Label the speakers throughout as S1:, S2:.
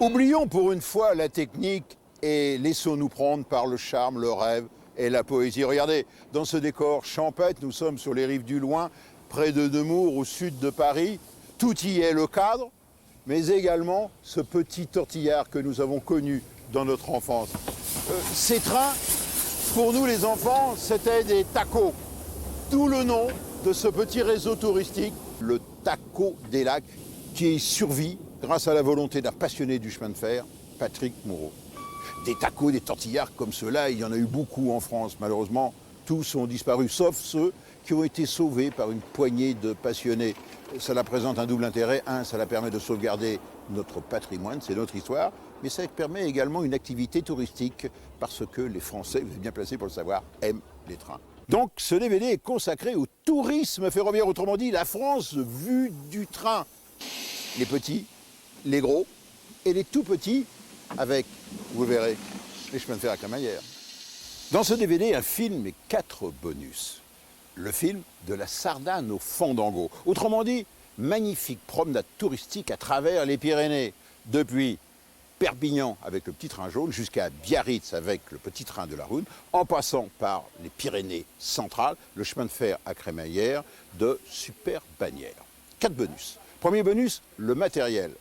S1: Oublions pour une fois la technique et laissons-nous prendre par le charme, le rêve et la poésie. Regardez, dans ce décor champêtre, nous sommes sur les rives du Loing, près de Nemours, au sud de Paris. Tout y est le cadre, mais également ce petit tortillard que nous avons connu dans notre enfance. Ces trains, pour nous les enfants, c'était des tacos. D'où le nom de ce petit réseau touristique, le Taco des Lacs, qui survit grâce à la volonté d'un passionné du chemin de fer, Patrick Moreau. Des tacos, des tortillards comme ceux-là, il y en a eu beaucoup en France. Malheureusement, tous ont disparu, sauf ceux qui ont été sauvés par une poignée de passionnés. Cela présente un double intérêt. Un, cela permet de sauvegarder notre patrimoine, c'est notre histoire, mais ça permet également une activité touristique parce que les Français, vous êtes bien placés pour le savoir, aiment les trains. Donc ce DVD est consacré au tourisme ferroviaire, autrement dit la France vue du train. Les petits, les gros et les tout petits avec, vous verrez, les chemins de fer à crémaillère. Dans ce DVD, un film et 4 bonus. Le film de la Sardane au Fandango. Autrement dit, magnifique promenade touristique à travers les Pyrénées. Depuis Perpignan avec le petit train jaune jusqu'à Biarritz avec le petit train de la Rhône, en passant par les Pyrénées centrales, le chemin de fer à crémaillère de Super Bagnères. 4 bonus. Premier bonus, le matériel,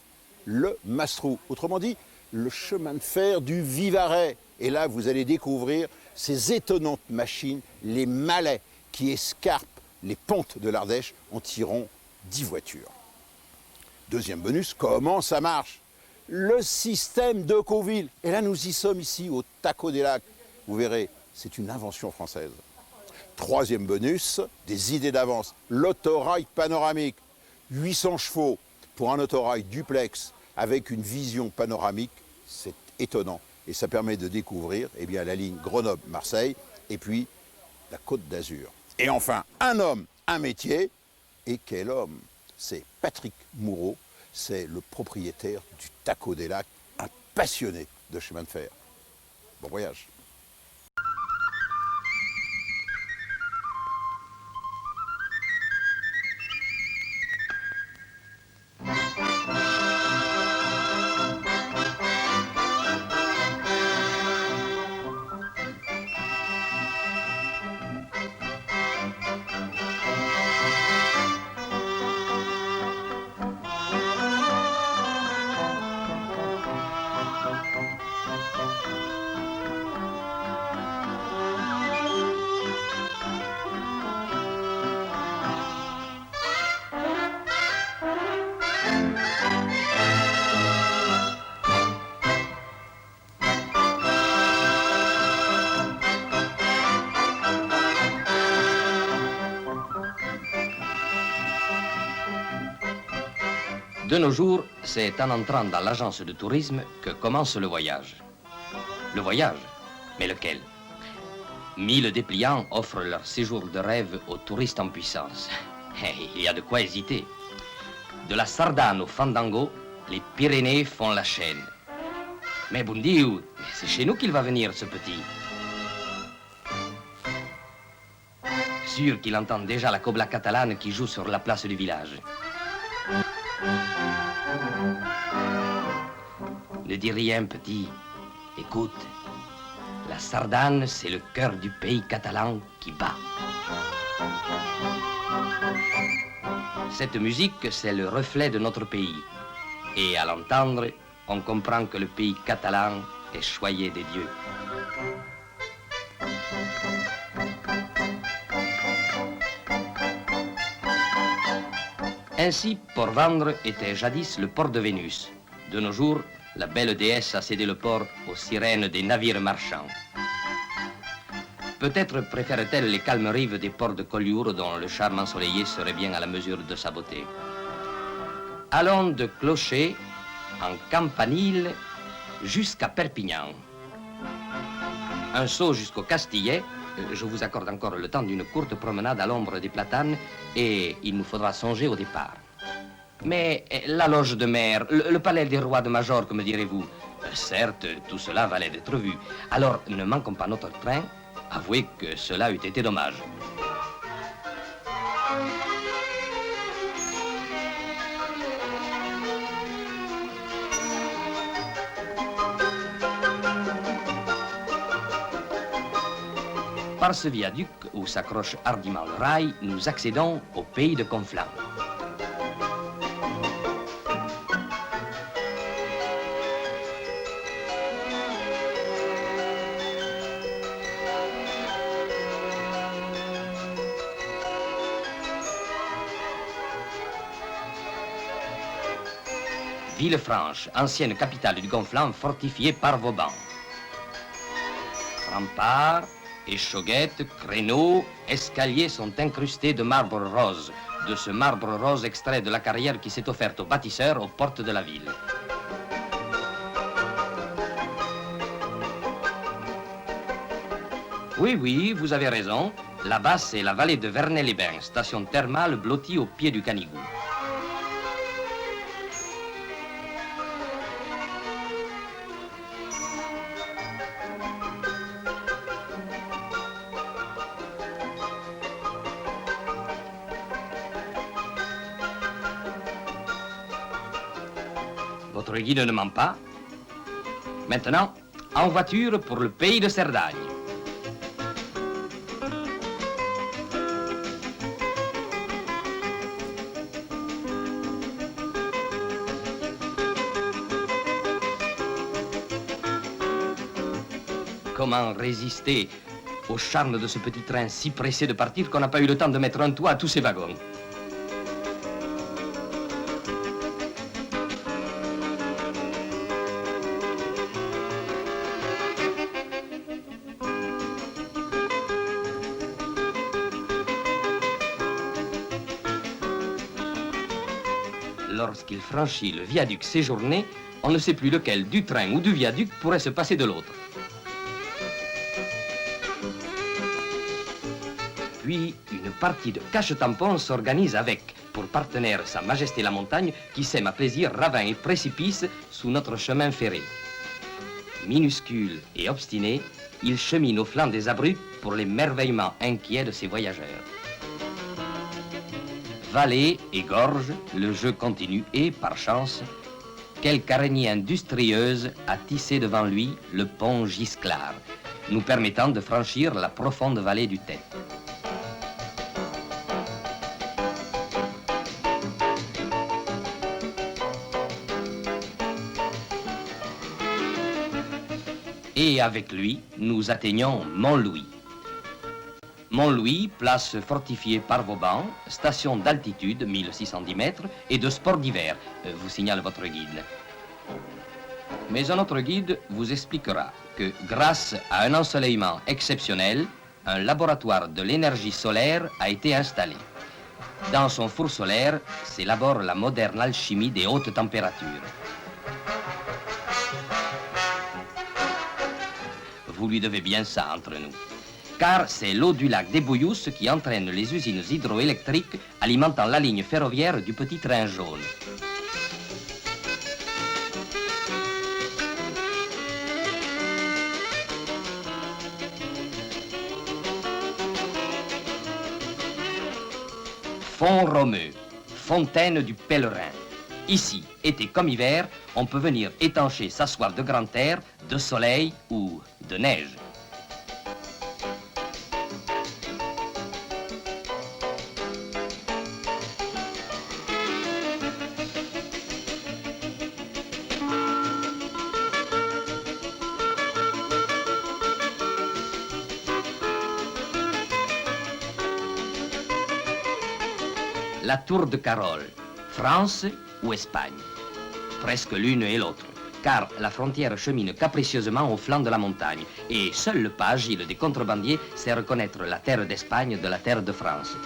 S1: le Mastrou. Autrement dit, le chemin de fer du Vivarais. Et là, vous allez découvrir ces étonnantes machines, les malais, qui escarpent les pentes de l'Ardèche en tirant 10 voitures. Deuxième bonus, comment ça marche? Le système de Decauville. Et là, nous y sommes ici, au Taco des Lacs. Vous verrez, c'est une invention française. Troisième bonus, des idées d'avance. L'autorail panoramique. 800 chevaux pour un autorail duplex avec une vision panoramique, c'est étonnant. Et ça permet de découvrir la ligne Grenoble-Marseille et puis la Côte d'Azur. Et enfin, un homme, un métier. Et quel homme? C'est Patrick Moreau, c'est le propriétaire du Taco des Lacs, un passionné de chemin de fer. Bon voyage.
S2: De nos jours, c'est en entrant dans l'agence de tourisme que commence le voyage. Le voyage? Mais lequel? 1000 dépliants offrent leur séjour de rêve aux touristes en puissance. Il y a de quoi hésiter. De la Sardane au Fandango, les Pyrénées font la chaîne. Mais Bundiou, c'est chez nous qu'il va venir, ce petit. Sûr qu'il entend déjà la cobla catalane qui joue sur la place du village. Ne dis rien, petit. Écoute, la Sardane, c'est le cœur du pays catalan qui bat. Cette musique, c'est le reflet de notre pays. Et à l'entendre, on comprend que le pays catalan est choyé des dieux. Ainsi, Port-Vendre était jadis le port de Vénus. De nos jours, la belle déesse a cédé le port aux sirènes des navires marchands. Peut-être préfère-t-elle les calmes rives des ports de Collioure dont le charme ensoleillé serait bien à la mesure de sa beauté. Allons de Clocher en Campanile jusqu'à Perpignan. Un saut jusqu'au Castillet. Je vous accorde encore le temps d'une courte promenade à l'ombre des platanes et il nous faudra songer au départ. Mais la loge de mer, le palais des rois de Major, que me direz-vous? Certes, tout cela valait d'être vu. Alors, ne manquons pas notre train. Avouez que cela eût été dommage. Par ce viaduc où s'accroche hardiment le rail, nous accédons au pays de Conflans. Villefranche, ancienne capitale du Gonflant, fortifiée par Vauban. Remparts, échauguettes, créneaux, escaliers sont incrustés de marbre rose, de ce marbre rose extrait de la carrière qui s'est offerte aux bâtisseurs aux portes de la ville. Oui, oui, vous avez raison. Là-bas, c'est la vallée de Vernay-les-Bains, station thermale blottie au pied du Canigou. Votre guide ne ment pas. Maintenant, en voiture pour le pays de Cerdagne. Comment résister au charme de ce petit train si pressé de partir qu'on n'a pas eu le temps de mettre un toit à tous ces wagons? Lorsqu'il franchit le viaduc séjourné, on ne sait plus lequel du train ou du viaduc pourrait se passer de l'autre. Puis, une partie de cache-tampon s'organise avec, pour partenaire, Sa Majesté la Montagne, qui sème à plaisir ravins et précipices sous notre chemin ferré. Minuscule et obstiné, il chemine au flanc des abrupts pour l'émerveillement inquiet de ses voyageurs. Vallée et gorge, le jeu continue et, par chance, quelque araignée industrieuse a tissé devant lui le pont Gisclar, nous permettant de franchir la profonde vallée du Tep. Et avec lui, nous atteignons Montlouis. Montlouis, place fortifiée par Vauban, station d'altitude, 1610 mètres, et de sport d'hiver, vous signale votre guide. Mais un autre guide vous expliquera que grâce à un ensoleillement exceptionnel, un laboratoire de l'énergie solaire a été installé. Dans son four solaire s'élabore la moderne alchimie des hautes températures. Vous lui devez bien ça entre nous. Car c'est l'eau du lac des Bouillousses qui entraîne les usines hydroélectriques alimentant la ligne ferroviaire du petit train jaune. Font-Romeu, fontaine du pèlerin. Ici, été comme hiver, on peut venir étancher, s'asseoir de grand air, de soleil ou de neige. La tour de Carole, France ou Espagne? Presque l'une et l'autre, car la frontière chemine capricieusement au flanc de la montagne, et seul le pas agile des contrebandiers sait reconnaître la terre d'Espagne de la terre de France.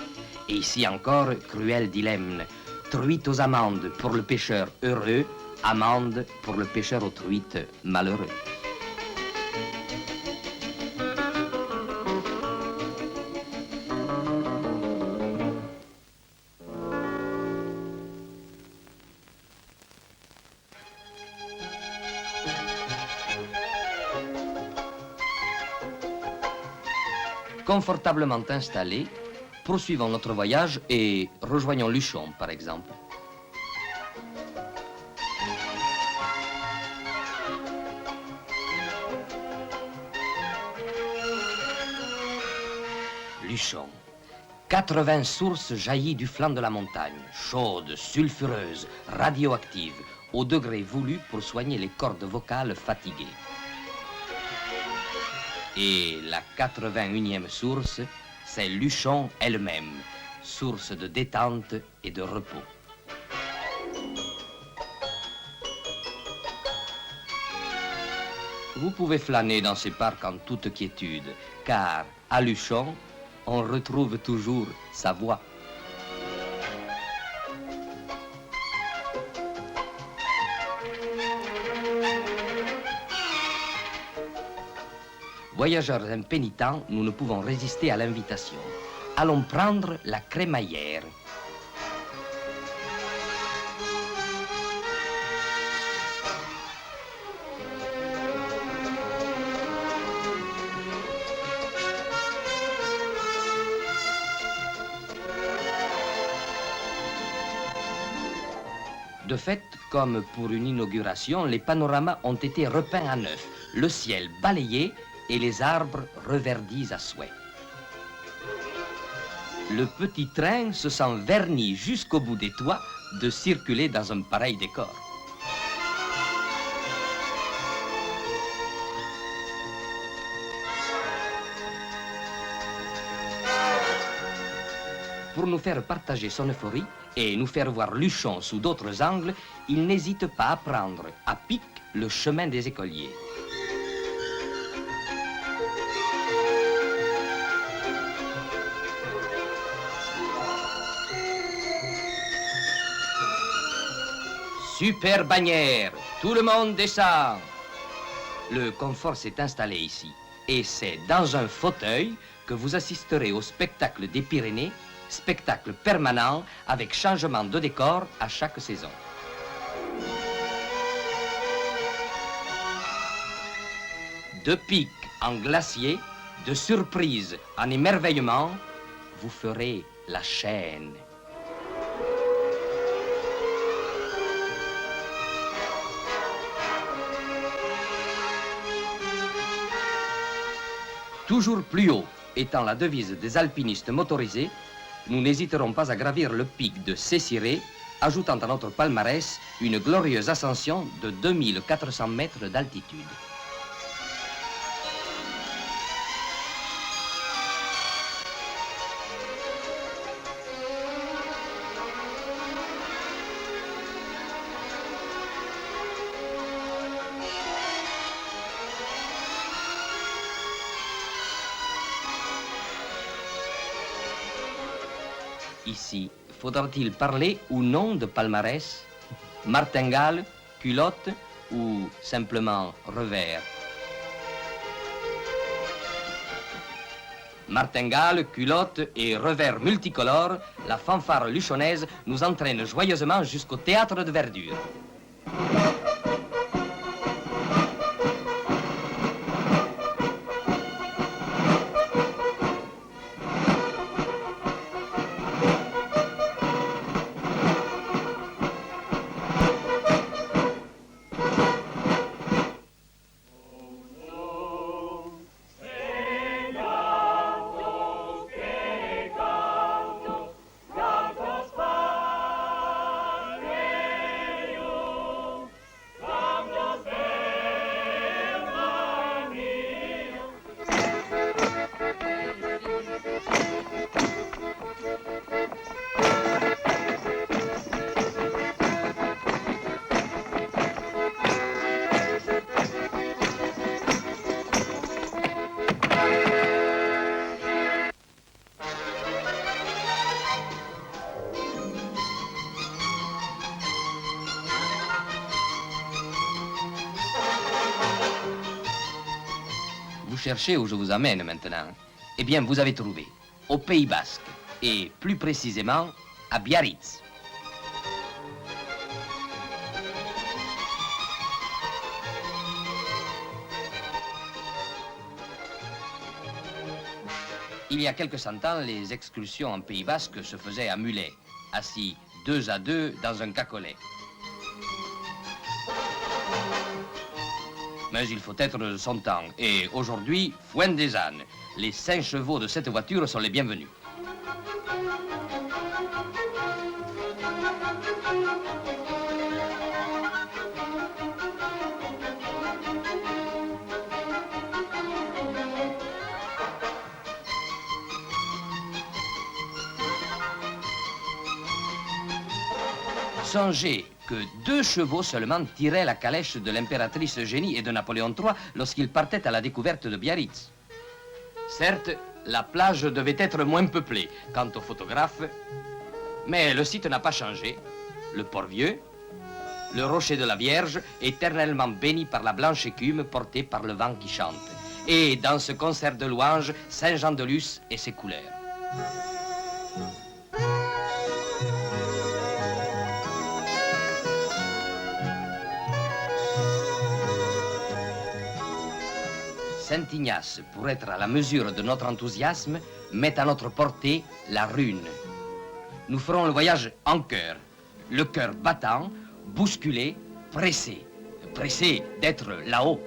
S2: Et ici encore, cruel dilemme, truite aux amandes pour le pêcheur heureux, amande pour le pêcheur aux truites malheureux. Confortablement installés, poursuivons notre voyage et rejoignons Luchon, par exemple. Luchon. 80 sources jaillies du flanc de la montagne, chaudes, sulfureuses, radioactives, au degré voulu pour soigner les cordes vocales fatiguées. Et la 81e source, c'est Luchon elle-même, source de détente et de repos. Vous pouvez flâner dans ces parcs en toute quiétude, car à Luchon, on retrouve toujours sa voix. Voyageurs impénitents, nous ne pouvons résister à l'invitation. Allons prendre la crémaillère. De fait, comme pour une inauguration, les panoramas ont été repeints à neuf, le ciel balayé et les arbres reverdis à souhait. Le petit train se sent verni jusqu'au bout des toits de circuler dans un pareil décor. Pour nous faire partager son euphorie et nous faire voir Luchon sous d'autres angles, il n'hésite pas à prendre à pic le chemin des écoliers. Super bannière, tout le monde descend. Le confort s'est installé ici et c'est dans un fauteuil que vous assisterez au spectacle des Pyrénées, spectacle permanent avec changement de décor à chaque saison. De pic en glacier, de surprise en émerveillement, vous ferez la chaîne. Toujours plus haut, étant la devise des alpinistes motorisés, nous n'hésiterons pas à gravir le pic de Céciré, ajoutant à notre palmarès une glorieuse ascension de 2400 mètres d'altitude. Ici, faudra-t-il parler ou non de palmarès, martingale, culotte ou simplement revers? Martingale, culotte et revers multicolores, la fanfare luchonnaise nous entraîne joyeusement jusqu'au théâtre de verdure. Vous cherchez où je vous amène maintenant? Eh bien, vous avez trouvé, au Pays Basque, et plus précisément à Biarritz. Il y a quelques cent ans, les excursions en Pays Basque se faisaient à mulets, assis 2 à 2 dans un cacolet. Mais il faut être de son temps. Et aujourd'hui, Fuente des ânes. Les 5 chevaux de cette voiture sont les bienvenus. Songez que 2 chevaux seulement tiraient la calèche de l'impératrice Eugénie et de Napoléon III lorsqu'ils partaient à la découverte de Biarritz. Certes, la plage devait être moins peuplée quant aux photographes, mais le site n'a pas changé. Le Port-Vieux, le rocher de la Vierge, éternellement béni par la blanche écume portée par le vent qui chante. Et dans ce concert de louanges, Saint-Jean-de-Luz et ses couleurs. Saint-Ignace, pour être à la mesure de notre enthousiasme, met à notre portée la rune. Nous ferons le voyage en chœur, le cœur battant, bousculé, pressé, pressé d'être là-haut.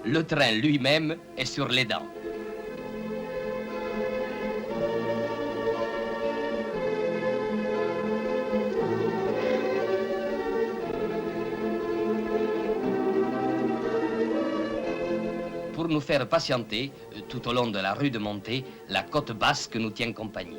S2: Le train lui-même est sur les dents. Pour nous faire patienter, tout au long de la rue de Montée, la côte basque nous tient compagnie.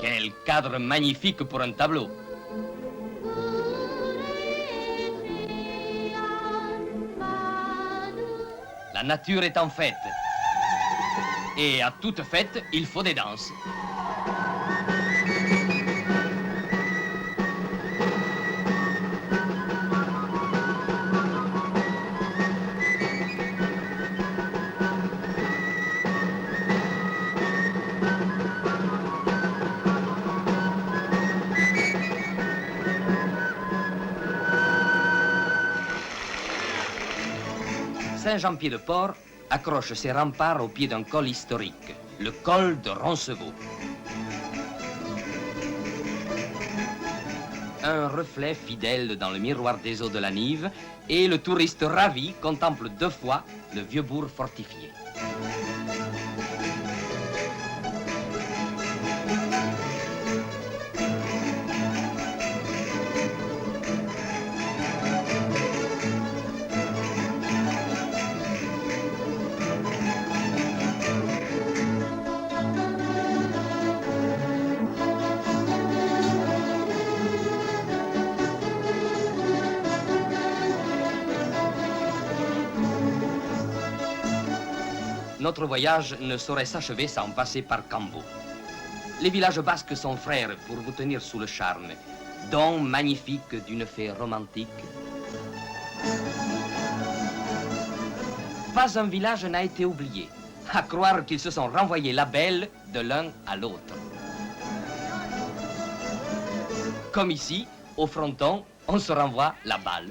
S2: Quel cadre magnifique pour un tableau. La nature est en fête. Et à toute fête, il faut des danses. Saint-Jean-Pied-de-Port accroche ses remparts au pied d'un col historique, le col de Roncevaux. Un reflet fidèle dans le miroir des eaux de la Nive, et le touriste ravi contemple 2 fois le vieux bourg fortifié. Notre voyage ne saurait s'achever sans passer par Cambo. Les villages basques sont frères pour vous tenir sous le charme, don magnifique d'une fée romantique. Pas un village n'a été oublié, à croire qu'ils se sont renvoyés la belle de l'un à l'autre. Comme ici, au fronton, on se renvoie la balle.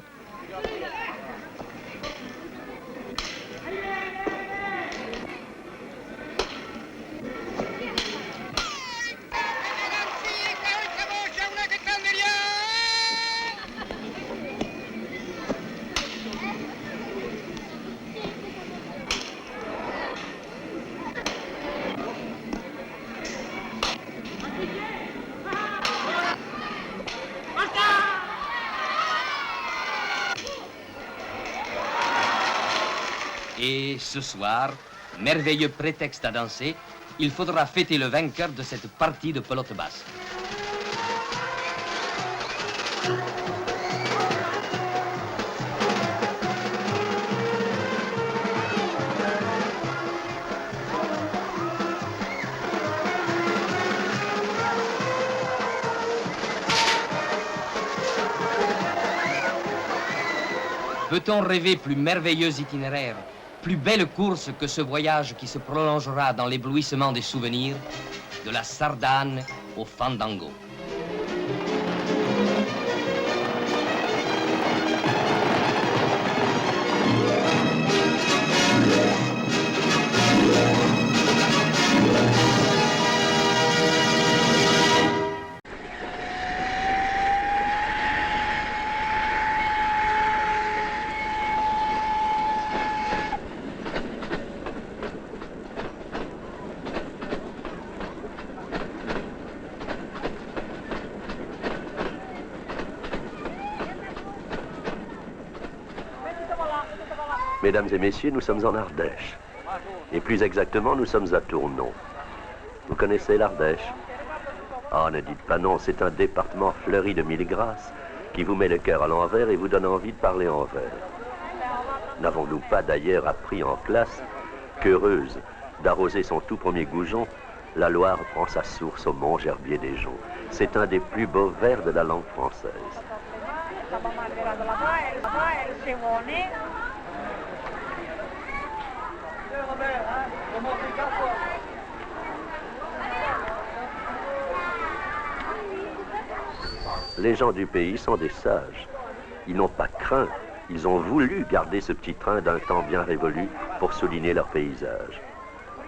S2: Et ce soir, merveilleux prétexte à danser, il faudra fêter le vainqueur de cette partie de pelote basse. Peut-on rêver plus merveilleux itinéraire, plus belle course que ce voyage qui se prolongera dans l'éblouissement des souvenirs, de la Sardane au Fandango?
S3: Mesdames et messieurs, nous sommes en Ardèche. Et plus exactement, nous sommes à Tournon. Vous connaissez l'Ardèche? Ah, ne dites pas non, c'est un département fleuri de mille grâces qui vous met le cœur à l'envers et vous donne envie de parler en vers. N'avons-nous pas d'ailleurs appris en classe qu'heureuse d'arroser son tout premier goujon, la Loire prend sa source au mont Gerbier des Joncs. C'est un des plus beaux vers de la langue française. Les gens du pays sont des sages. Ils n'ont pas craint, ils ont voulu garder ce petit train d'un temps bien révolu pour souligner leur paysage.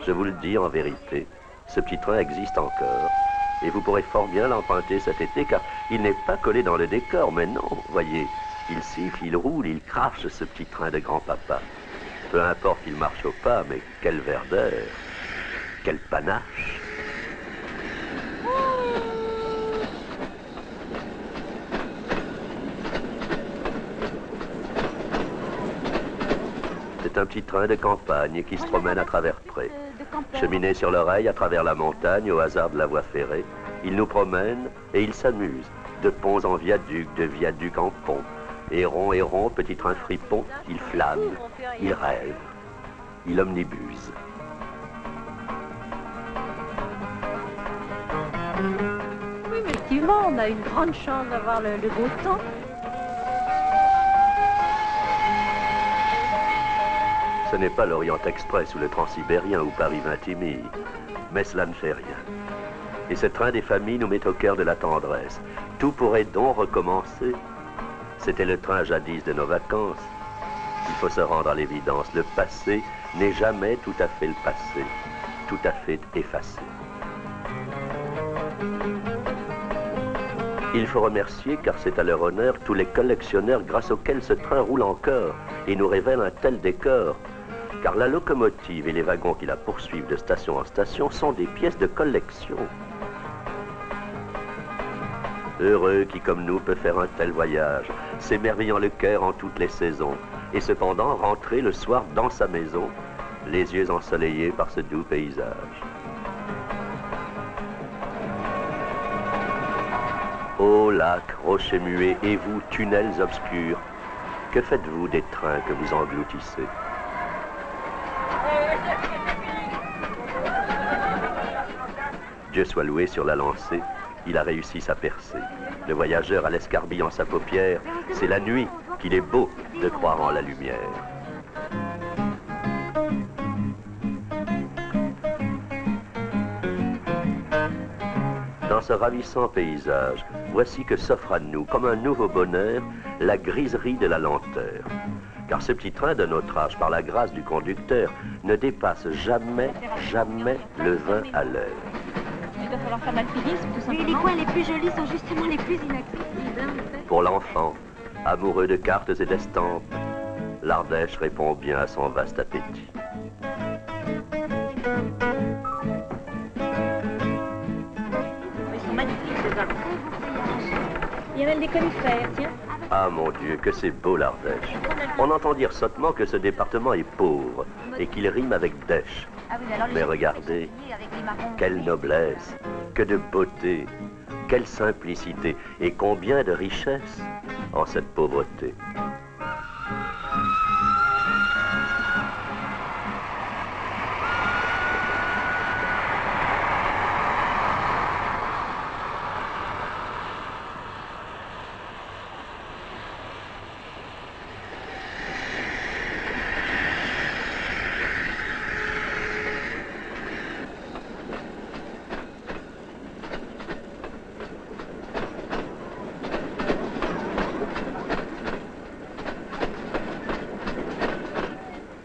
S3: Je vous le dis en vérité, ce petit train existe encore. Et vous pourrez fort bien l'emprunter cet été, car il n'est pas collé dans le décor. Mais non, voyez, il siffle, il roule, il crache, ce petit train de grand-papa. Peu importe qu'il marche au pas, mais quelle verdeur, quel panache. C'est un petit train de campagne qui se promène à travers prés. Cheminée sur l'oreille à travers la montagne au hasard de la voie ferrée, il nous promène et il s'amuse, de ponts en viaduc, de viaduc en pont. Et rond, petit train fripon, il flâne, il rêve, il omnibuse.
S4: Oui, effectivement, on a une grande chance d'avoir le beau temps.
S3: Ce n'est pas l'Orient Express ou le Transsibérien ou Paris-Vintimille, mais cela ne fait rien. Et ce train des familles nous met au cœur de la tendresse. Tout pourrait donc recommencer. C'était le train jadis de nos vacances. Il faut se rendre à l'évidence. Le passé n'est jamais tout à fait le passé, tout à fait effacé. Il faut remercier, car c'est à leur honneur, tous les collectionneurs grâce auxquels ce train roule encore et nous révèle un tel décor. Car la locomotive et les wagons qui la poursuivent de station en station sont des pièces de collection. Heureux qui, comme nous, peut faire un tel voyage, s'émerveillant le cœur en toutes les saisons, et cependant rentrer le soir dans sa maison, les yeux ensoleillés par ce doux paysage. Ô lacs, rochers muets, et vous, tunnels obscurs, que faites-vous des trains que vous engloutissez? Dieu soit loué sur la lancée, il a réussi sa percée. Le voyageur a l'escarbille en sa paupière, c'est la nuit qu'il est beau de croire en la lumière. Dans ce ravissant paysage, voici que s'offre à nous, comme un nouveau bonheur, la griserie de la lenteur. Car ce petit train de notre âge, par la grâce du conducteur, ne dépasse jamais, jamais le 20 à l'heure.
S4: Il va falloir faire l'alpinisme, tout simplement.
S5: Oui, les coins les plus jolis sont justement les plus inaccessibles.
S3: Pour l'enfant, amoureux de cartes et d'estampes, l'Ardèche répond bien à son vaste appétit.
S4: Ils sont magnifiques, ces arbres. Il y a même des conifères, tiens.
S3: Ah mon Dieu, que c'est beau l'Ardèche. On entend dire sottement que ce département est pauvre et qu'il rime avec dèche. Mais regardez, quelle noblesse, que de beauté, quelle simplicité et combien de richesse en cette pauvreté.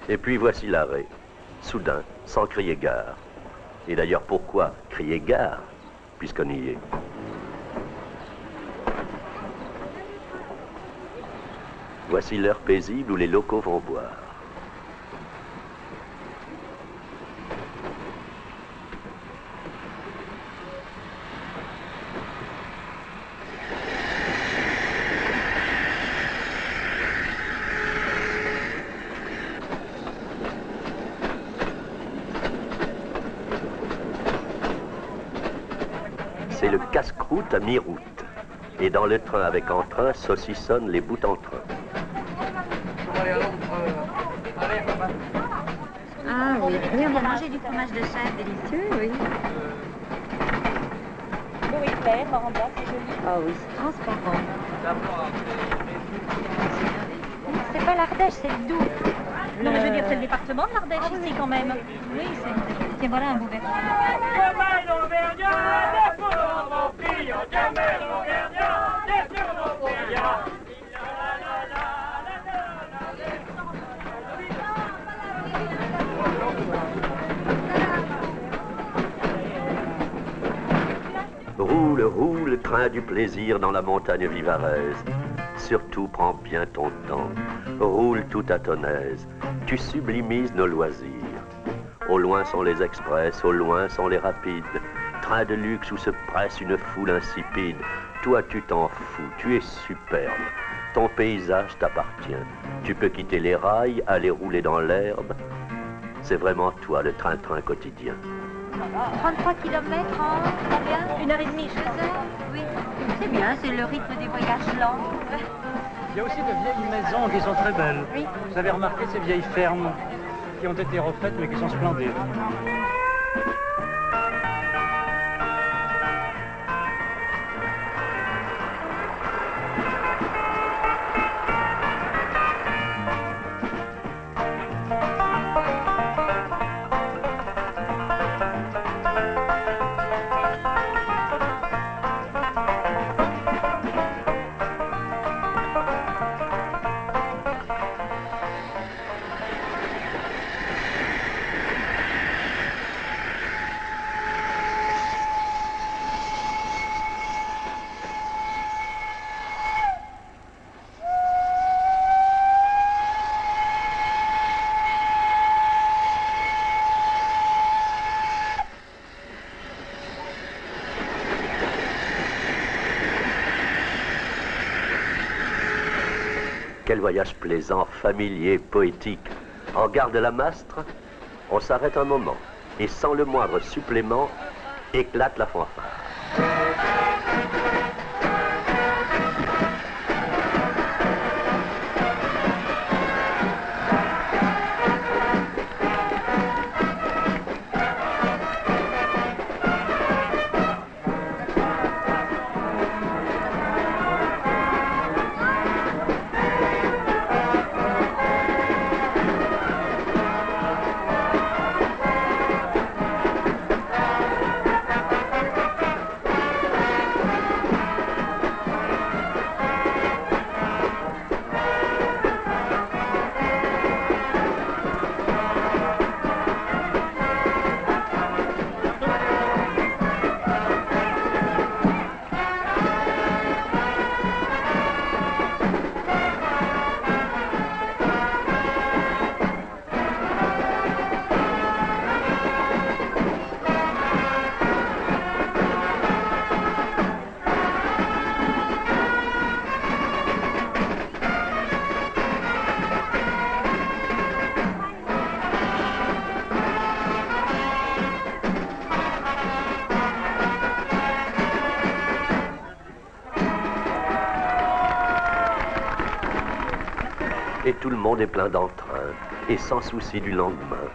S3: Et puis voici l'arrêt, soudain, sans crier gare. Et d'ailleurs, pourquoi crier gare, puisqu'on y est? Voici l'heure paisible où les locaux vont boire. C'est le casse-croûte à mi-route. Et dans le train avec entrain saucissonnent les bouts en train.
S5: Ah oui, oui, on a mangé du fromage de chèvre délicieux, oui.
S4: Oui, clair, marron blanc, c'est joli.
S5: Ah oui, c'est transparent.
S4: C'est pas l'Ardèche, c'est le Doubs. Non, mais je veux dire, c'est le département de l'Ardèche ici quand même.
S5: Oui, c'est... Tiens, voilà un beau verre.
S3: Roule, roule, train du plaisir dans la montagne vivaresse. Surtout prends bien ton temps, roule tout à ton aise, tu sublimises nos loisirs. Au loin sont les express, au loin sont les rapides, train de luxe où se presse une foule insipide. Toi tu t'en fous, tu es superbe, ton paysage t'appartient. Tu peux quitter les rails, aller rouler dans l'herbe. C'est vraiment toi le train-train quotidien.
S5: 33 km en combien?
S4: 1h30,
S5: 2 heures? Oui. C'est bien, c'est le rythme des voyages lents.
S6: Il y a aussi de vieilles maisons qui sont très belles.
S5: Oui.
S6: Vous avez remarqué ces vieilles fermes qui ont été refaites mais qui sont splendides.
S3: Quel voyage plaisant, familier, poétique. En gare de la Mastre, on s'arrête un moment et sans le moindre supplément, éclate la fanfare. tout le monde est plein d'entrain et sans souci du lendemain.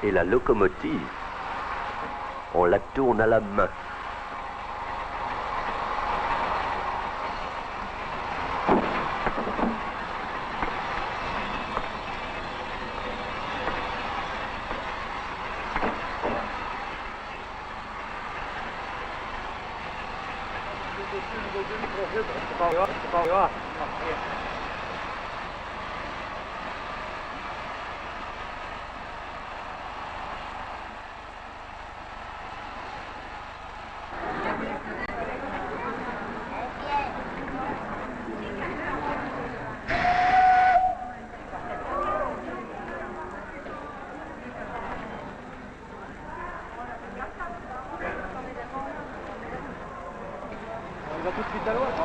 S3: Et la locomotive, on la tourne à la main.
S6: On va tout de suite à l'ouest.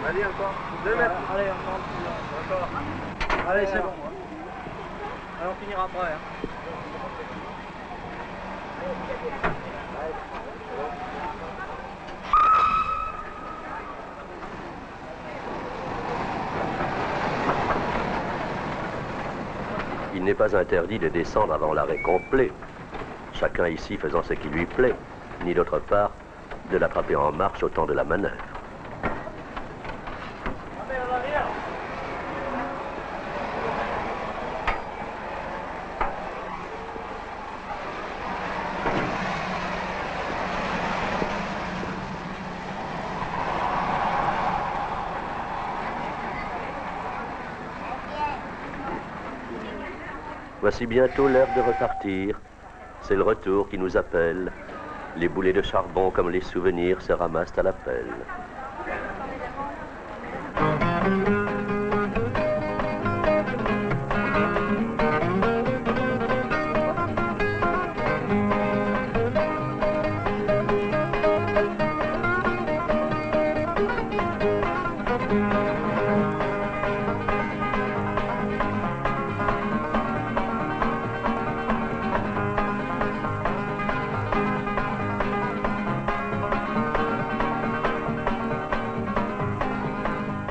S6: Vas-y, encore. 2 mètres. Allez, encore. Allez, c'est bon. Allez, on finira après.
S3: Il n'est pas interdit de descendre avant l'arrêt complet, chacun ici faisant ce qui lui plaît, ni d'autre part de l'attraper en marche au temps de la manœuvre. Voici bientôt l'heure de repartir. C'est le retour qui nous appelle. Les boulets de charbon comme les souvenirs se ramassent à la pelle.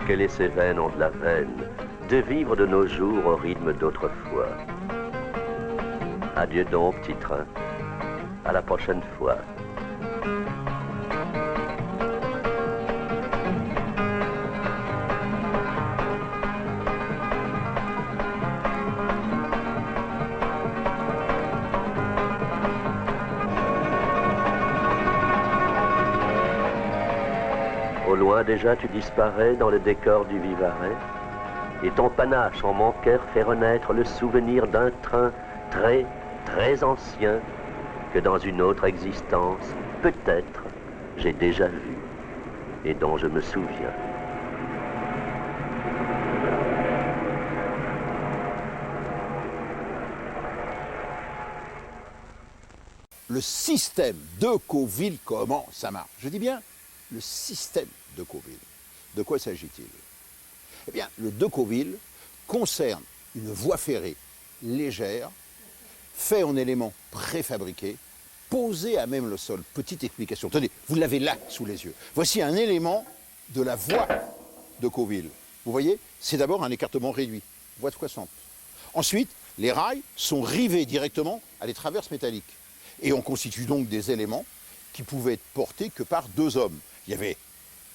S3: Que les Cévennes ont de la veine de vivre de nos jours au rythme d'autrefois. Adieu donc, petit train. À la prochaine fois. Au loin déjà tu disparais dans le décor du Vivarais, et ton panache en mon cœur fait renaître le souvenir d'un train très, très ancien que dans une autre existence, peut-être, j'ai déjà vu et dont je me souviens.
S1: Le système de Decauville, comment ça marche? Je dis bien le système de Decauville. De quoi s'agit-il? Eh bien, le Decauville concerne une voie ferrée légère, faite en éléments préfabriqués, posée à même le sol. Petite explication. Tenez, vous l'avez là sous les yeux. Voici un élément de la voie de Decauville. Vous voyez, c'est d'abord un écartement réduit, voie de 60. Ensuite, les rails sont rivés directement à des traverses métalliques. Et on constitue donc des éléments qui pouvaient être portés que par 2 hommes. Il y avait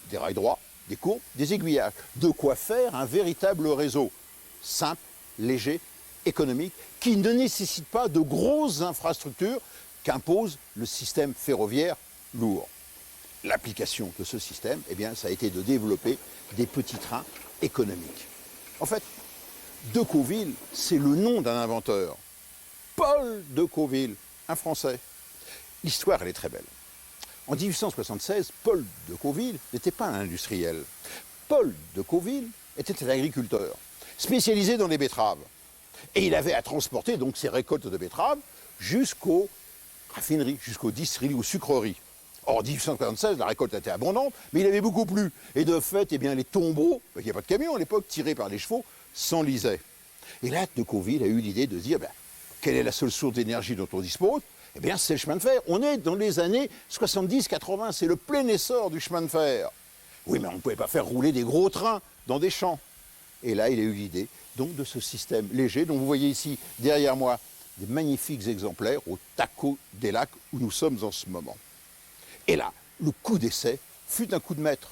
S1: des rails droits, des courbes, des aiguillages. De quoi faire un véritable réseau simple, léger, économique, qui ne nécessite pas de grosses infrastructures qu'impose le système ferroviaire lourd. L'application de ce système, eh bien, ça a été de développer des petits trains économiques. En fait, Decauville, c'est le nom d'un inventeur, Paul Decauville. un Français. L'histoire, elle est très belle. En 1876, Paul de Cauville n'était pas un industriel. Paul de Cauville était un agriculteur, spécialisé dans les betteraves. Et il avait à transporter donc ses récoltes de betteraves jusqu'aux raffineries, jusqu'aux distilleries, aux sucreries. Or, en 1876, la récolte était abondante, mais il avait beaucoup plu. Et de fait, eh bien, les tombereaux, il n'y a pas de camion à l'époque, tirés par les chevaux, s'enlisaient. Et là, de Cauville a eu l'idée de se dire, quelle est la seule source d'énergie dont on dispose? Eh bien, c'est le chemin de fer. On est dans les années 70-80, c'est le plein essor du chemin de fer. Oui, mais on ne pouvait pas faire rouler des gros trains dans des champs. Et là, il a eu l'idée donc de ce système léger, dont vous voyez ici, derrière moi, des magnifiques exemplaires au Taco des Lacs, où nous sommes en ce moment. Et là, le coup d'essai fut un coup de maître.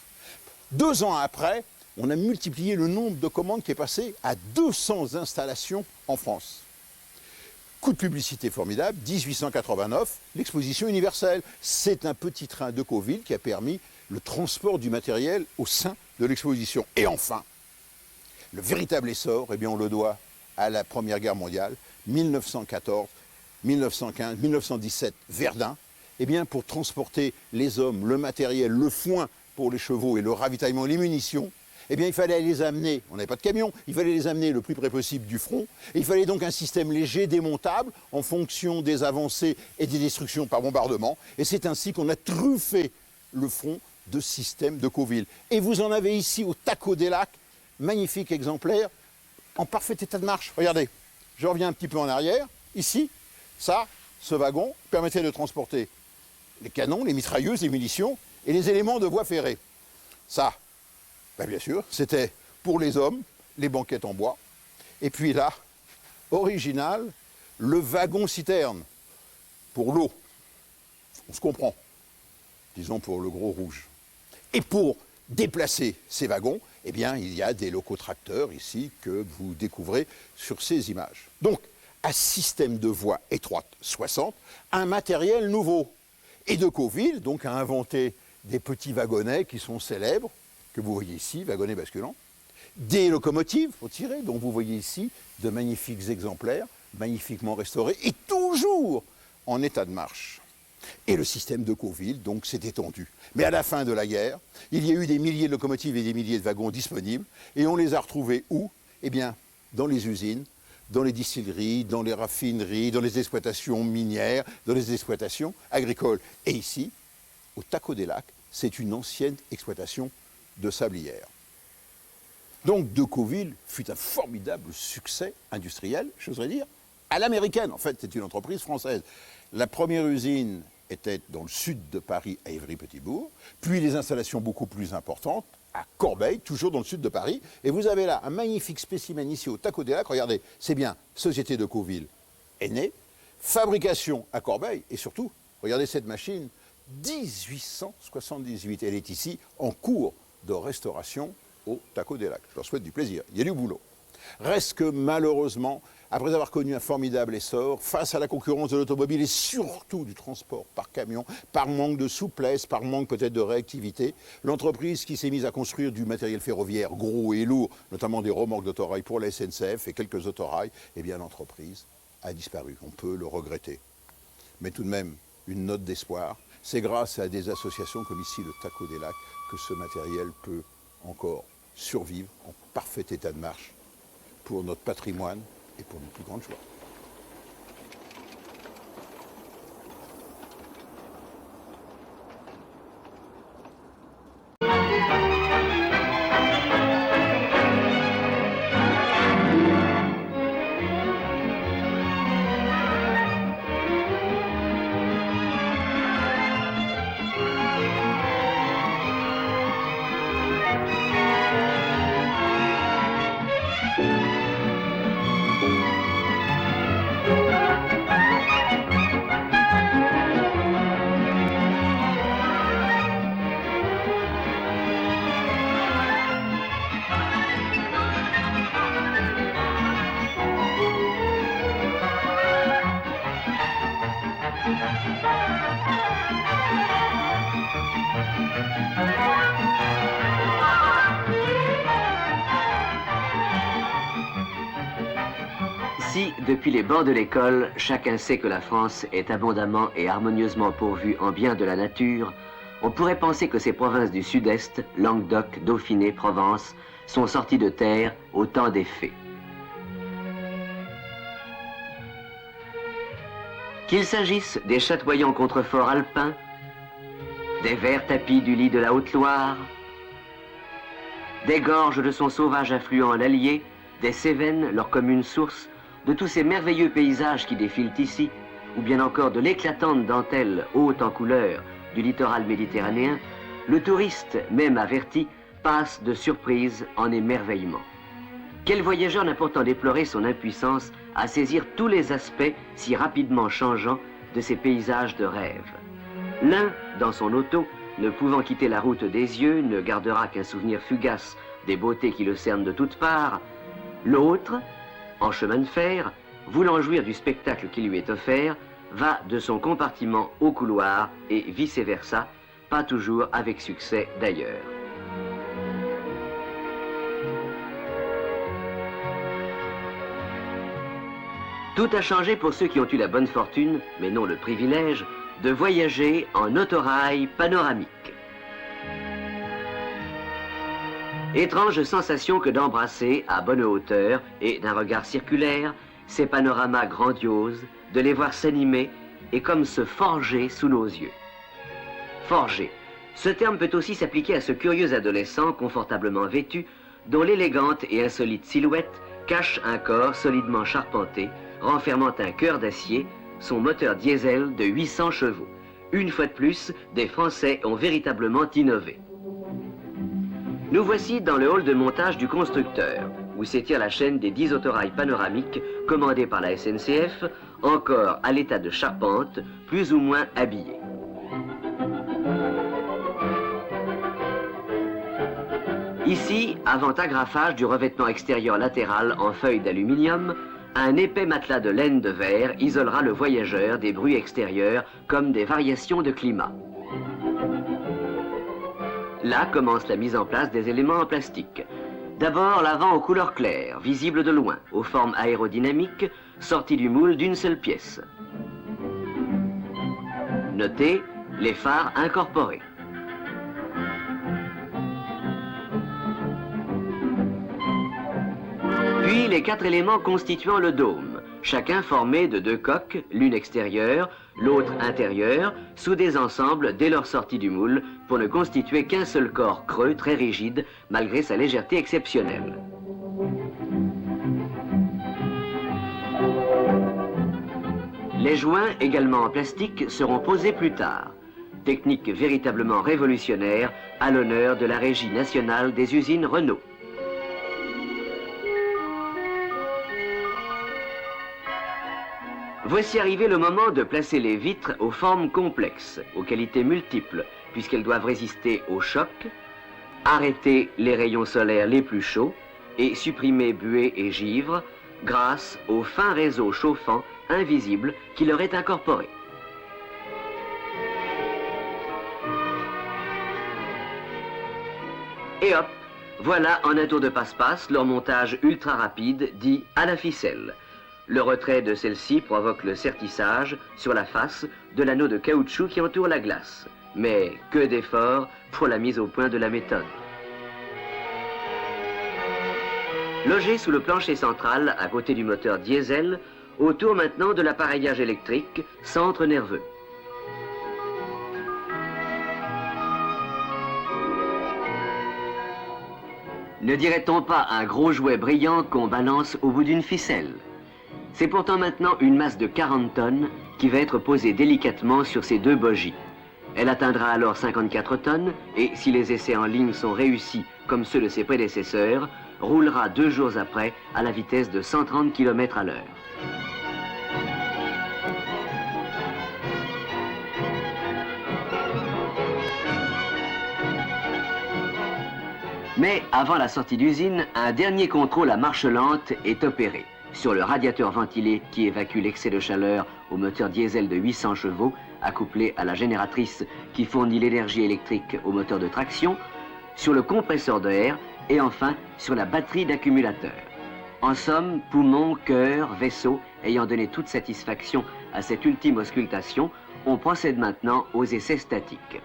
S1: 2 ans après, on a multiplié le nombre de commandes qui est passé à 200 installations en France. Coup de publicité formidable, 1889, l'exposition universelle. C'est un petit train de Cauville qui a permis le transport du matériel au sein de l'exposition. Et enfin, le véritable essor, eh bien, on le doit à la Première Guerre mondiale, 1914, 1915, 1917, Verdun, eh bien, pour transporter les hommes, le matériel, le foin pour les chevaux et le ravitaillement, les munitions, eh bien, il fallait les amener, on n'avait pas de camion, il fallait les amener le plus près possible du front, et il fallait donc un système léger, démontable, en fonction des avancées et des destructions par bombardement, et c'est ainsi qu'on a truffé le front de systèmes de Cauville. Et vous en avez ici au Taco des Lacs, magnifique exemplaire, en parfait état de marche. Regardez, je reviens un petit peu en arrière, ici, ça, ce wagon permettait de transporter les canons, les mitrailleuses, les munitions, et les éléments de voie ferrée. Ça, bien sûr, c'était pour les hommes, les banquettes en bois. Et puis là, original, le wagon-citerne pour l'eau. On se comprend, disons pour le gros rouge. Et pour déplacer ces wagons, eh bien, il y a des locotracteurs ici que vous découvrez sur ces images. Donc, un système de voie étroite 60, un matériel nouveau. Et de Cauville, donc, a inventé des petits wagonnets qui sont célèbres, que vous voyez ici, wagonnets basculants, des locomotives au tirer, dont vous voyez ici de magnifiques exemplaires, magnifiquement restaurés, et toujours en état de marche. Et le système de Cauville, donc, s'est étendu. Mais à la fin de la guerre, il y a eu des milliers de locomotives et des milliers de wagons disponibles, et on les a retrouvés où? Eh bien, dans les usines, dans les distilleries, dans les raffineries, dans les exploitations minières, dans les exploitations agricoles. Et ici, au Taco des Lacs, c'est une ancienne exploitation de sablières. Donc, de Cauville fut un formidable succès industriel, j'oserais dire, à l'américaine. En fait, c'est une entreprise française. La première usine était dans le sud de Paris, à Ivry-Petit-Bourg, puis les installations beaucoup plus importantes, à Corbeil, toujours dans le sud de Paris. Et vous avez là un magnifique spécimen ici au Taco des Lacs. Regardez, c'est bien, Société de Cauville est née, fabrication à Corbeil, et surtout, regardez cette machine, 1878. Elle est ici en cours de restauration au Taco des Lacs. Je leur souhaite du plaisir, il y a du boulot. Reste que malheureusement, après avoir connu un formidable essor, face à la concurrence de l'automobile et surtout du transport par camion, par manque de souplesse, par manque peut-être de réactivité, l'entreprise qui s'est mise à construire du matériel ferroviaire gros et lourd, notamment des remorques d'autorail pour la SNCF et quelques autorails, eh bien l'entreprise a disparu. On peut le regretter. Mais tout de même, une note d'espoir. C'est grâce à des associations comme ici le Taco des Lacs que ce matériel peut encore survivre en parfait état de marche pour notre patrimoine et pour nos plus grandes joies.
S7: depuis les bancs de l'école, chacun sait que la France est abondamment et harmonieusement pourvue en biens de la nature, on pourrait penser que ces provinces du sud-est, Languedoc, Dauphiné, Provence, sont sorties de terre au temps des fées. Qu'il s'agisse des chatoyants contreforts alpins, des verts tapis du lit de la Haute-Loire, des gorges de son sauvage affluent l'Allier, des Cévennes, leur commune source, de tous ces merveilleux paysages qui défilent ici, ou bien encore de l'éclatante dentelle haute en couleur du littoral méditerranéen, le touriste, même averti, passe de surprise en émerveillement. Quel voyageur n'a pourtant déploré son impuissance à saisir tous les aspects si rapidement changeants de ces paysages de rêve? L'un, dans son auto, ne pouvant quitter la route des yeux, ne gardera qu'un souvenir fugace des beautés qui le cernent de toutes parts. L'autre, en chemin de fer, voulant jouir du spectacle qui lui est offert, va de son compartiment au couloir et vice-versa, pas toujours avec succès d'ailleurs. Tout a changé pour ceux qui ont eu la bonne fortune, mais non le privilège, de voyager en autorail panoramique. Étrange sensation que d'embrasser à bonne hauteur et d'un regard circulaire ces panoramas grandioses, de les voir s'animer et comme se forger sous nos yeux. Forger, ce terme peut aussi s'appliquer à ce curieux adolescent confortablement vêtu, dont l'élégante et insolite silhouette cache un corps solidement charpenté, renfermant un cœur d'acier, son moteur diesel de 800 chevaux. Une fois de plus, des Français ont véritablement innové. Nous voici dans le hall de montage du constructeur, où s'étire la chaîne des 10 autorails panoramiques commandés par la SNCF, encore à l'état de charpente, plus ou moins habillés. Ici, avant agrafage du revêtement extérieur latéral en feuilles d'aluminium, un épais matelas de laine de verre isolera le voyageur des bruits extérieurs comme des variations de climat. Là commence la mise en place des éléments en plastique. D'abord l'avant aux couleurs claires, visible de loin, aux formes aérodynamiques, sorties du moule d'une seule pièce. Notez les phares incorporés. Puis les 4 éléments constituant le dôme, chacun formé de 2 coques, l'une extérieure, l'autre intérieure, sous des ensembles dès leur sortie du moule, pour ne constituer qu'un seul corps creux très rigide, malgré sa légèreté exceptionnelle. Les joints, également en plastique, seront posés plus tard. Technique véritablement révolutionnaire à l'honneur de la Régie nationale des usines Renault. Voici arrivé le moment de placer les vitres aux formes complexes, aux qualités multiples, puisqu'elles doivent résister au choc, arrêter les rayons solaires les plus chauds et supprimer buée et givre grâce au fin réseau chauffant invisible qui leur est incorporé. Et hop, voilà en un tour de passe-passe leur montage ultra rapide dit à la ficelle. Le retrait de celle-ci provoque le sertissage sur la face de l'anneau de caoutchouc qui entoure la glace. Mais que d'efforts pour la mise au point de la méthode. Logé sous le plancher central à côté du moteur diesel, autour maintenant de l'appareillage électrique, centre nerveux. Ne dirait-on pas un gros jouet brillant qu'on balance au bout d'une ficelle? C'est pourtant maintenant une masse de 40 tonnes qui va être posée délicatement sur ces 2 bogies. Elle atteindra alors 54 tonnes et, si les essais en ligne sont réussis comme ceux de ses prédécesseurs, roulera 2 jours après à la vitesse de 130 km à l'heure. Mais avant la sortie d'usine, un dernier contrôle à marche lente est opéré. Sur le radiateur ventilé qui évacue l'excès de chaleur au moteur diesel de 800 chevaux, accouplé à la génératrice qui fournit l'énergie électrique au moteur de traction, sur le compresseur d'air et enfin sur la batterie d'accumulateur. En somme, poumons, cœur, vaisseau, ayant donné toute satisfaction à cette ultime auscultation, on procède maintenant aux essais statiques.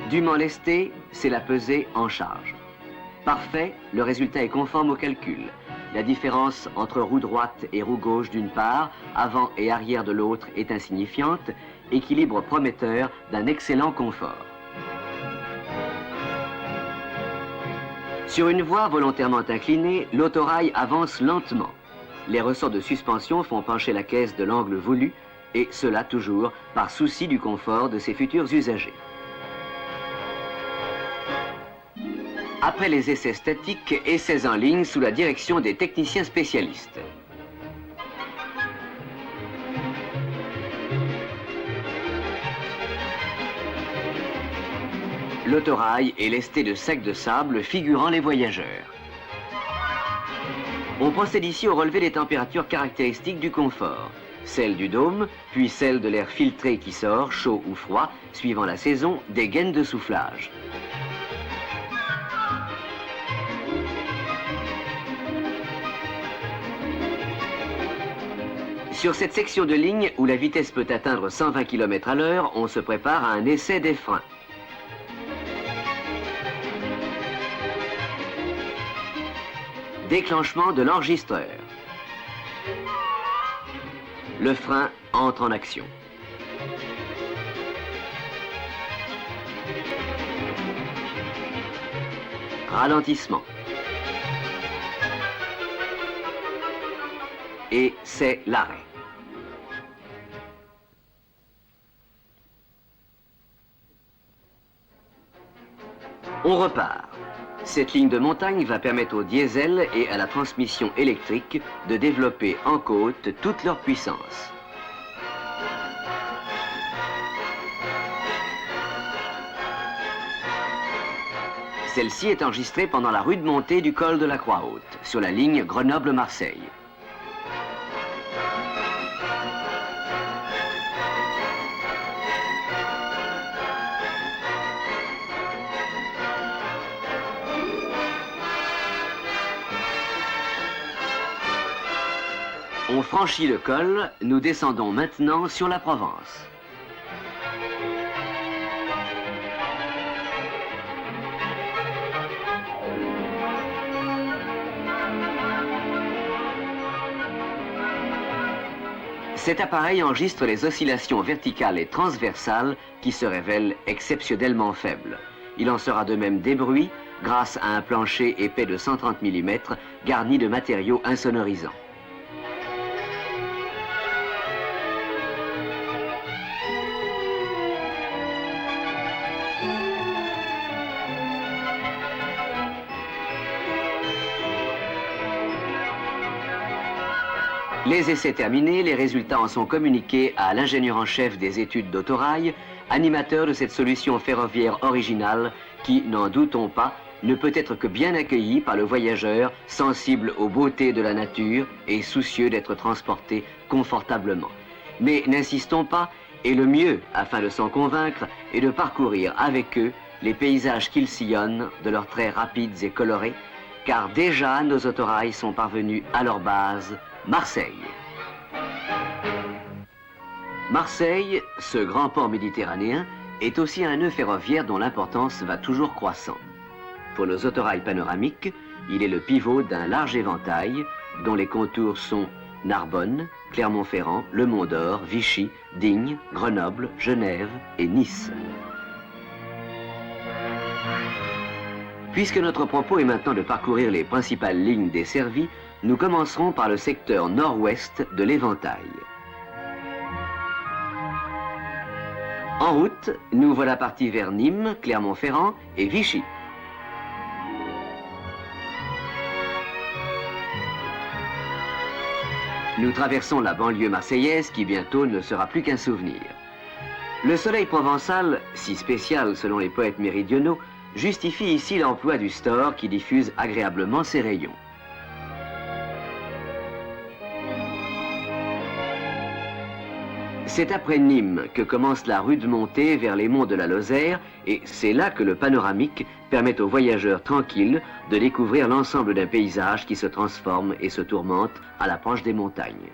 S7: Dûment lesté, c'est la pesée en charge. Parfait, le résultat est conforme au calcul. La différence entre roue droite et roue gauche d'une part, avant et arrière de l'autre est insignifiante, équilibre prometteur d'un excellent confort. Sur une voie volontairement inclinée, l'autorail avance lentement. Les ressorts de suspension font pencher la caisse de l'angle voulu, et cela toujours par souci du confort de ses futurs usagers. Après les essais statiques, essais en ligne sous la direction des techniciens spécialistes. L'autorail est lesté de sacs de sable figurant les voyageurs. On procède ici au relevé des températures caractéristiques du confort. Celle du dôme, puis celle de l'air filtré qui sort, chaud ou froid, suivant la saison, des gaines de soufflage. Sur cette section de ligne où la vitesse peut atteindre 120 km à l'heure, on se prépare à un essai des freins. Déclenchement de l'enregistreur. Le frein entre en action. Ralentissement. Et c'est l'arrêt. On repart. Cette ligne de montagne va permettre au diesel et à la transmission électrique de développer en côte toute leur puissance. Celle-ci est enregistrée pendant la rude montée du col de la Croix-Haute, sur la ligne Grenoble-Marseille. On franchit le col, nous descendons maintenant sur la Provence. Cet appareil enregistre les oscillations verticales et transversales qui se révèlent exceptionnellement faibles. Il en sera de même des bruits grâce à un plancher épais de 130 mm garni de matériaux insonorisants. Les essais terminés, les résultats en sont communiqués à l'ingénieur en chef des études d'autorail, animateur de cette solution ferroviaire originale qui, n'en doutons pas, ne peut être que bien accueilli par le voyageur sensible aux beautés de la nature et soucieux d'être transporté confortablement. Mais n'insistons pas, et le mieux, afin de s'en convaincre, est de parcourir avec eux les paysages qu'ils sillonnent de leurs traits rapides et colorés, car déjà nos autorails sont parvenus à leur base, Marseille. Marseille, ce grand port méditerranéen, est aussi un nœud ferroviaire dont l'importance va toujours croissant. Pour nos autorails panoramiques, il est le pivot d'un large éventail dont les contours sont Narbonne, Clermont-Ferrand, Le Mont-d'Or, Vichy, Digne, Grenoble, Genève et Nice. Puisque notre propos est maintenant de parcourir les principales lignes desservies, nous commencerons par le secteur nord-ouest de l'éventail. En route, nous voilà partis vers Nîmes, Clermont-Ferrand et Vichy. Nous traversons la banlieue marseillaise qui bientôt ne sera plus qu'un souvenir. Le soleil provençal, si spécial selon les poètes méridionaux, justifie ici l'emploi du store qui diffuse agréablement ses rayons. C'est après Nîmes que commence la rude montée vers les monts de la Lozère et c'est là que le panoramique permet aux voyageurs tranquilles de découvrir l'ensemble d'un paysage qui se transforme et se tourmente à l'approche des montagnes.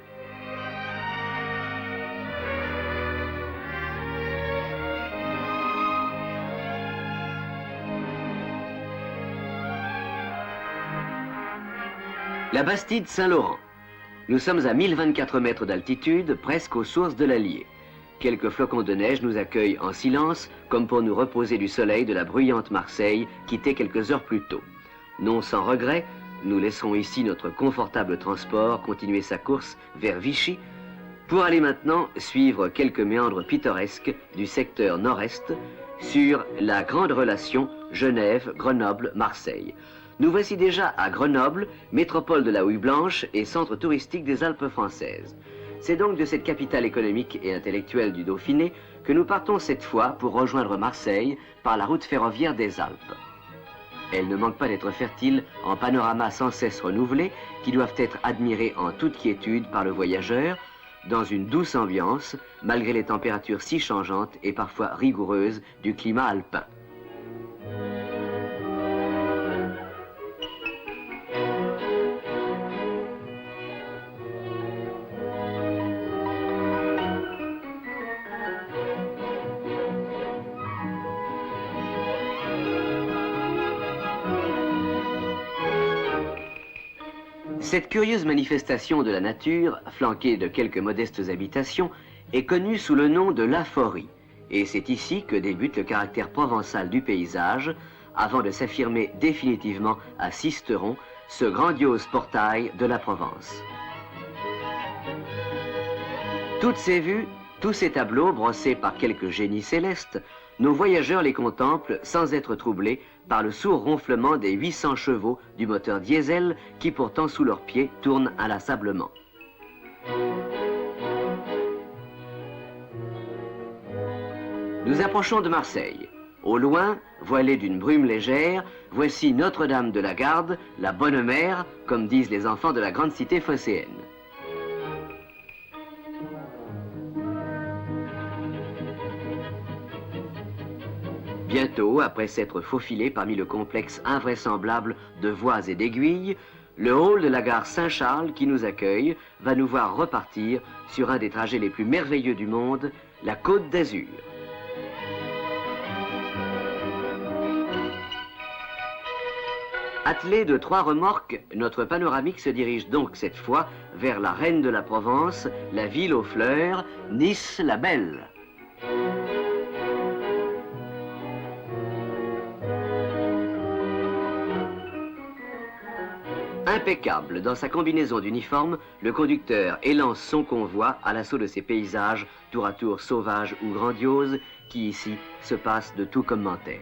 S7: La Bastide Saint-Laurent. Nous sommes à 1024 mètres d'altitude, presque aux sources de l'Allier. Quelques flocons de neige nous accueillent en silence, comme pour nous reposer du soleil de la bruyante Marseille, quittée quelques heures plus tôt. Non sans regret, nous laisserons ici notre confortable transport continuer sa course vers Vichy, pour aller maintenant suivre quelques méandres pittoresques du secteur nord-est sur la grande relation Genève-Grenoble-Marseille. Nous voici déjà à Grenoble, métropole de la houille blanche et centre touristique des Alpes françaises. C'est donc de cette capitale économique et intellectuelle du Dauphiné que nous partons cette fois pour rejoindre Marseille par la route ferroviaire des Alpes. Elle ne manque pas d'être fertile en panoramas sans cesse renouvelés qui doivent être admirés en toute quiétude par le voyageur, dans une douce ambiance, malgré les températures si changeantes et parfois rigoureuses du climat alpin. Cette curieuse manifestation de la nature, flanquée de quelques modestes habitations, est connue sous le nom de l'aphorie. Et c'est ici que débute le caractère provençal du paysage, avant de s'affirmer définitivement à Sisteron, ce grandiose portail de la Provence. Toutes ces vues, tous ces tableaux brossés par quelques génies célestes, nos voyageurs les contemplent sans être troublés par le sourd ronflement des 800 chevaux du moteur diesel qui pourtant sous leurs pieds tourne inlassablement. Nous approchons de Marseille. Au loin, voilée d'une brume légère, voici Notre-Dame de la Garde, la bonne mère, comme disent les enfants de la grande cité phocéenne. Bientôt, après s'être faufilé parmi le complexe invraisemblable de voies et d'aiguilles, le hall de la gare Saint-Charles qui nous accueille va nous voir repartir sur un des trajets les plus merveilleux du monde, la Côte d'Azur. Attelé de 3 remorques, notre panoramique se dirige donc cette fois vers la reine de la Provence, la ville aux fleurs, Nice la Belle. Impeccable dans sa combinaison d'uniforme, le conducteur élance son convoi à l'assaut de ces paysages, tour à tour sauvages ou grandioses, qui ici se passent de tout commentaire.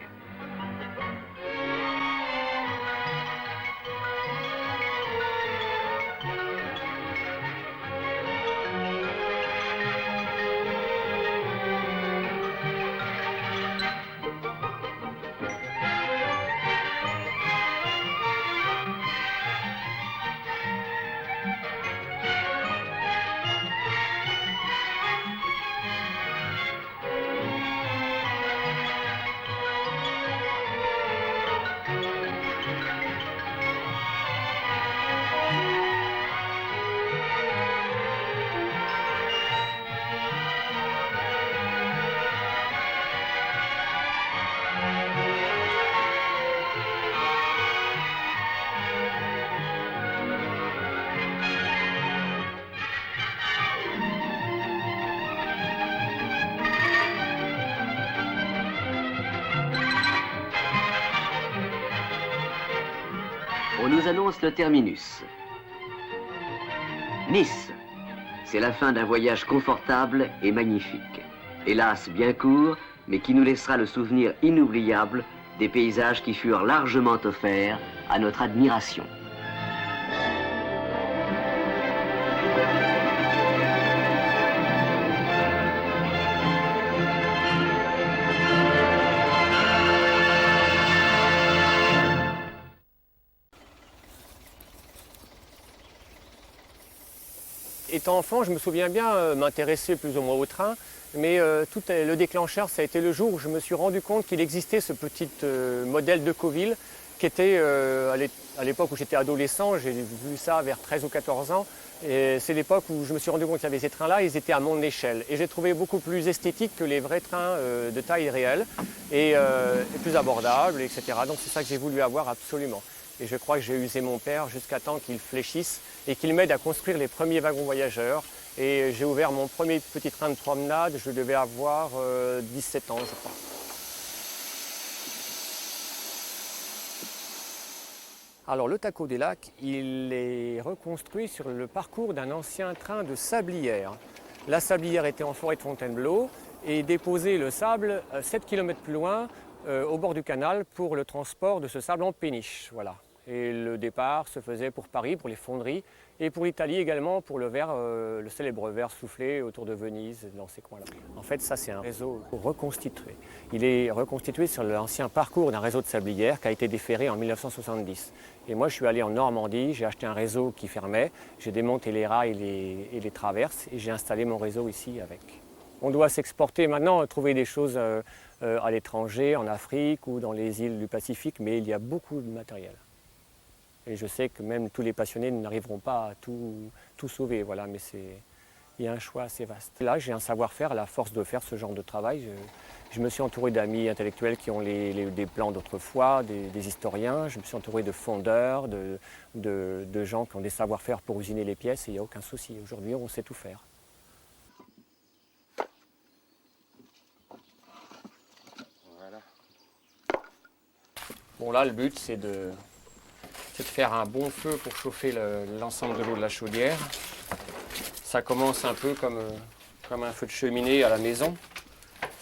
S7: On nous annonce le terminus. Nice. C'est la fin d'un voyage confortable et magnifique. Hélas bien court, mais qui nous laissera le souvenir inoubliable des paysages qui furent largement offerts à notre admiration.
S8: Étant enfant, je me souviens bien m'intéresser plus ou moins au train, mais tout le déclencheur, ça a été le jour où je me suis rendu compte qu'il existait ce petit modèle de Decauville qui était, à l'époque où j'étais adolescent, j'ai vu ça vers 13 ou 14 ans, et c'est l'époque où je me suis rendu compte qu'il y avait ces trains-là, ils étaient à mon échelle. Et j'ai trouvé beaucoup plus esthétique que les vrais trains de taille réelle, et plus abordables, etc. Donc c'est ça que j'ai voulu avoir absolument. Et je crois que j'ai usé mon père jusqu'à temps qu'il fléchisse et qu'il m'aide à construire les premiers wagons voyageurs. Et j'ai ouvert mon premier petit train de promenade, je devais avoir 17 ans, je crois. Alors le Taco des Lacs, il est reconstruit sur le parcours d'un ancien train de sablière. La sablière était en forêt de Fontainebleau et déposait le sable 7 km plus loin au bord du canal pour le transport de ce sable en péniche. Voilà. Et le départ se faisait pour Paris, pour les fonderies, et pour l'Italie également, pour le verre, le célèbre verre soufflé autour de Venise, dans ces coins-là. En fait, ça c'est un réseau reconstitué. Il est reconstitué sur l'ancien parcours d'un réseau de sablières qui a été déferré en 1970. Et moi, je suis allé en Normandie, j'ai acheté un réseau qui fermait, j'ai démonté les rails et les traverses, et j'ai installé mon réseau ici avec. On doit s'exporter maintenant, trouver des choses à l'étranger, en Afrique ou dans les îles du Pacifique, mais il y a beaucoup de matériel. Et je sais que même tous les passionnés n'arriveront pas à tout sauver, voilà, mais il y a un choix assez vaste. Là, j'ai un savoir-faire, la force de faire ce genre de travail. Je me suis entouré d'amis intellectuels qui ont des plans d'autrefois, des historiens. Je me suis entouré de fondeurs, de gens qui ont des savoir-faire pour usiner les pièces, et il n'y a aucun souci. Aujourd'hui, on sait tout faire. Voilà. Bon, là, le but, c'est de faire un bon feu pour chauffer l'ensemble de l'eau de la chaudière. Ça commence un peu comme un feu de cheminée à la maison.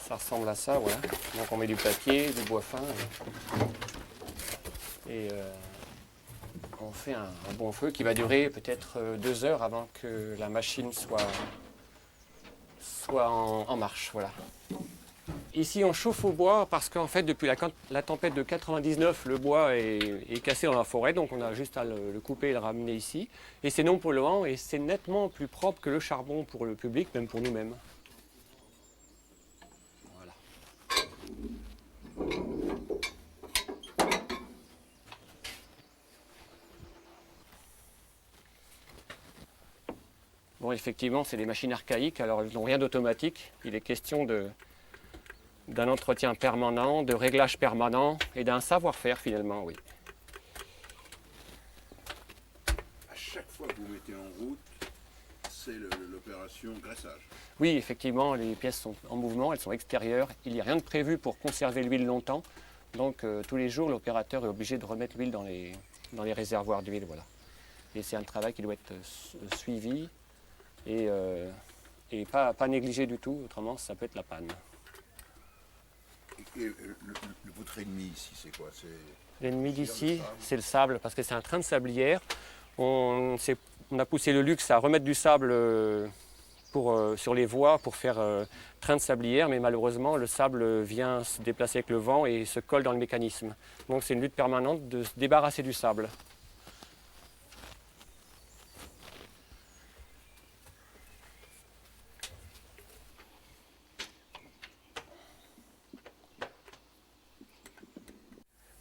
S8: Ça ressemble à ça, voilà. Donc on met du papier, du bois fin et on fait un bon feu qui va durer peut-être 2 heures avant que la machine soit en marche, voilà. Ici, on chauffe au bois parce qu'en fait, depuis la tempête de 99, le bois est cassé dans la forêt, donc on a juste à le couper et le ramener ici. Et c'est non polluant et c'est nettement plus propre que le charbon pour le public, même pour nous-mêmes. Voilà. Bon, effectivement, c'est des machines archaïques, alors elles n'ont rien d'automatique. Il est question d'un entretien permanent, de réglage permanent et d'un savoir-faire finalement, oui.
S1: À chaque fois que vous mettez en route, c'est l'opération graissage.
S8: Oui, effectivement, les pièces sont en mouvement, elles sont extérieures. Il n'y a rien de prévu pour conserver l'huile longtemps. Donc tous les jours, l'opérateur est obligé de remettre l'huile dans les réservoirs d'huile. Voilà. Et c'est un travail qui doit être suivi et pas négligé du tout, autrement ça peut être la panne.
S1: Et votre ennemi ici, c'est quoi?
S8: L'ennemi d'ici, c'est le sable, parce que c'est un train de sablière. On a poussé le luxe à remettre du sable sur les voies pour faire train de sablière, mais malheureusement, le sable vient se déplacer avec le vent et se colle dans le mécanisme. Donc c'est une lutte permanente de se débarrasser du sable.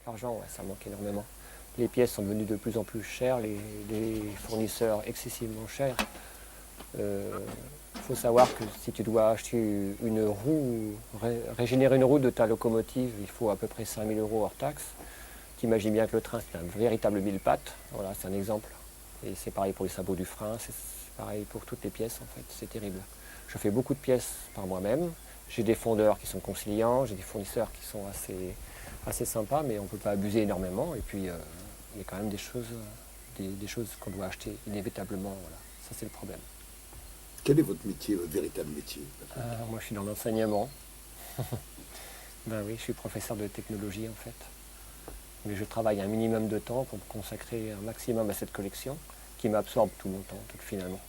S8: L'argent, ouais, ça manque énormément. Les pièces sont devenues de plus en plus chères, les fournisseurs excessivement chers. Il faut savoir que si tu dois acheter une roue, régénérer une roue de ta locomotive, il faut à peu près 5 000 € hors taxe. Tu imagines bien que le train, c'est un véritable mille-pattes. Voilà, c'est un exemple. Et c'est pareil pour les sabots du frein, c'est pareil pour toutes les pièces en fait, c'est terrible. Je fais beaucoup de pièces par moi-même. J'ai des fondeurs qui sont conciliants, j'ai des fournisseurs qui sont assez sympa, mais on ne peut pas abuser énormément. Et puis, il y a quand même des choses qu'on doit acheter inévitablement. Voilà. Ça, c'est le problème.
S1: Quel est votre métier, votre véritable métier?
S8: Moi, je suis dans l'enseignement. Ben oui, je suis professeur de technologie, en fait. Mais je travaille un minimum de temps pour me consacrer un maximum à cette collection, qui m'absorbe tout mon temps, finalement.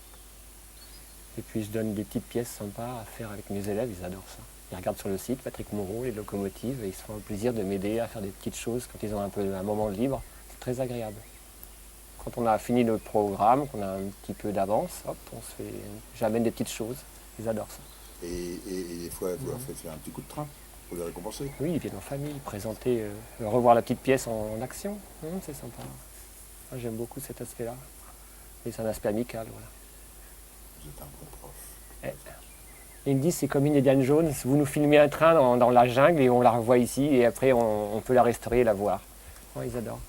S8: Et puis, je donne des petites pièces sympas à faire avec mes élèves, ils adorent ça. Ils regardent sur le site, Patrick Moreau, les locomotives, et ils se font le plaisir de m'aider à faire des petites choses quand ils ont un moment libre. C'est très agréable. Quand on a fini notre programme, qu'on a un petit peu d'avance, hop, j'amène des petites choses. Ils adorent ça.
S1: Et des fois, vous leur faites faire un petit coup de train pour les récompenser.
S8: Oui, ils viennent en famille, présenter, revoir la petite pièce en action. C'est sympa. Moi, j'aime beaucoup cet aspect-là. Et c'est un aspect amical, voilà.
S1: Vous êtes un bon prof.
S8: Ils me disent c'est comme une Indiana Jones, vous nous filmez un train dans la jungle et on la revoit ici et après on peut la restaurer et la voir. Oh, ils adorent.